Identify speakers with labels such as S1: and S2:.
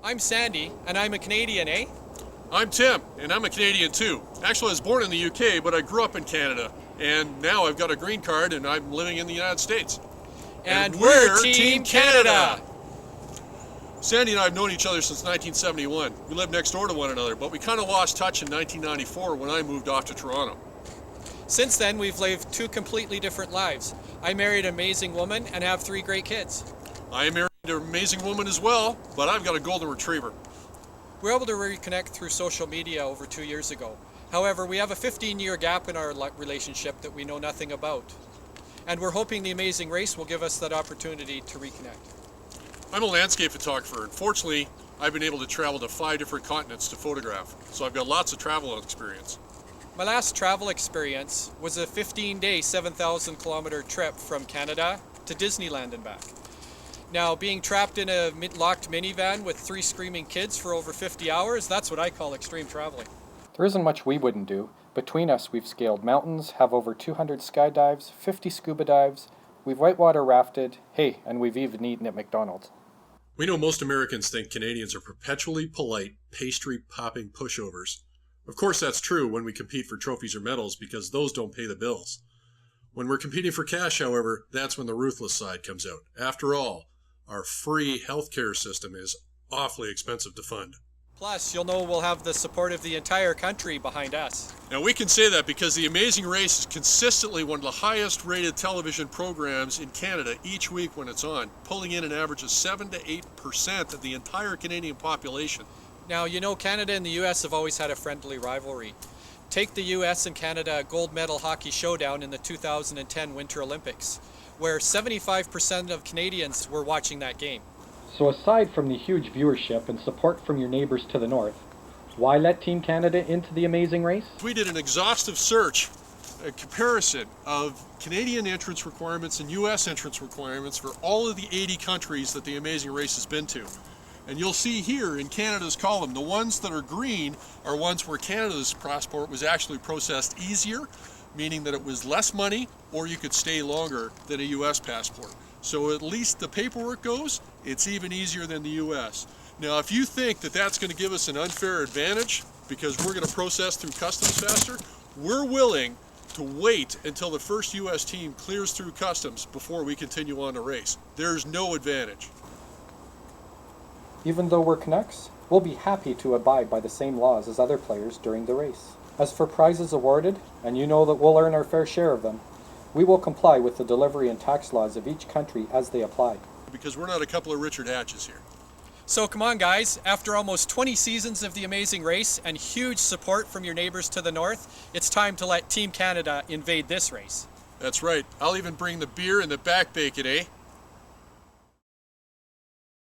S1: I'm Sandy, and I'm a Canadian, eh?
S2: I'm Tim, and I'm a Canadian too. Actually, I was born in the UK, but I grew up in Canada. And now I've got a green card and I'm living in the United States.
S1: And we're Team Canada!
S2: Sandy and I have known each other since 1971. We lived next door to one another, but we kind of lost touch in 1994 when I moved off to Toronto.
S1: Since then, we've lived two completely different lives. I married an amazing woman and have three great kids.
S2: I am married to an amazing woman as well, but I've got a golden retriever.
S1: We were able to reconnect through social media over 2 years ago. However, we have a 15-year gap in our relationship that we know nothing about. And we're hoping the Amazing Race will give us that opportunity to reconnect.
S2: I'm a landscape photographer, and fortunately, I've been able to travel to 5 different continents to photograph, so I've got lots of travel experience.
S1: My last travel experience was a 15-day, 7,000-kilometer trip from Canada to Disneyland and back. Now, being trapped in a locked minivan with 3 screaming kids for over 50 hours, that's what I call extreme traveling.
S3: There isn't much we wouldn't do. Between us, we've scaled mountains, have over 200 skydives, 50 scuba dives, we've whitewater rafted, hey, and we've even eaten at McDonald's.
S2: We know most Americans think Canadians are perpetually polite, pastry-popping pushovers. Of course that's true when we compete for trophies or medals because those don't pay the bills. When we're competing for cash, however, that's when the ruthless side comes out. After all, our free healthcare system is awfully expensive to fund.
S1: Plus, you'll know we'll have the support of the entire country behind us.
S2: Now we can say that because The Amazing Race is consistently one of the highest rated television programs in Canada each week when it's on, pulling in an average of 7 to 8% of the entire Canadian population.
S1: Now, you know Canada and the US have always had a friendly rivalry. Take the US and Canada gold medal hockey showdown in the 2010 Winter Olympics, where 75% of Canadians were watching that game.
S3: So aside from the huge viewership and support from your neighbors to the north, why let Team Canada into the Amazing Race?
S2: We did an exhaustive search, a comparison of Canadian entrance requirements and US entrance requirements for all of the 80 countries that the Amazing Race has been to. And you'll see here in Canada's column, the ones that are green are ones where Canada's passport was actually processed easier, meaning that it was less money or you could stay longer than a US passport. So at least the paperwork goes, it's even easier than the US. Now if you think that that's going to give us an unfair advantage because we're going to process through customs faster, we're willing to wait until the first US team clears through customs before we continue on the race. There's no advantage.
S3: Even though we're Canucks, we'll be happy to abide by the same laws as other players during the race. As for prizes awarded, and you know that we'll earn our fair share of them, we will comply with the delivery and tax laws of each country as they apply.
S2: Because we're not a couple of Richard Hatches here.
S1: So come on guys, after almost 20 seasons of The Amazing Race and huge support from your neighbors to the north, it's time to let Team Canada invade this race.
S2: That's right. I'll even bring the beer and the back bacon, eh?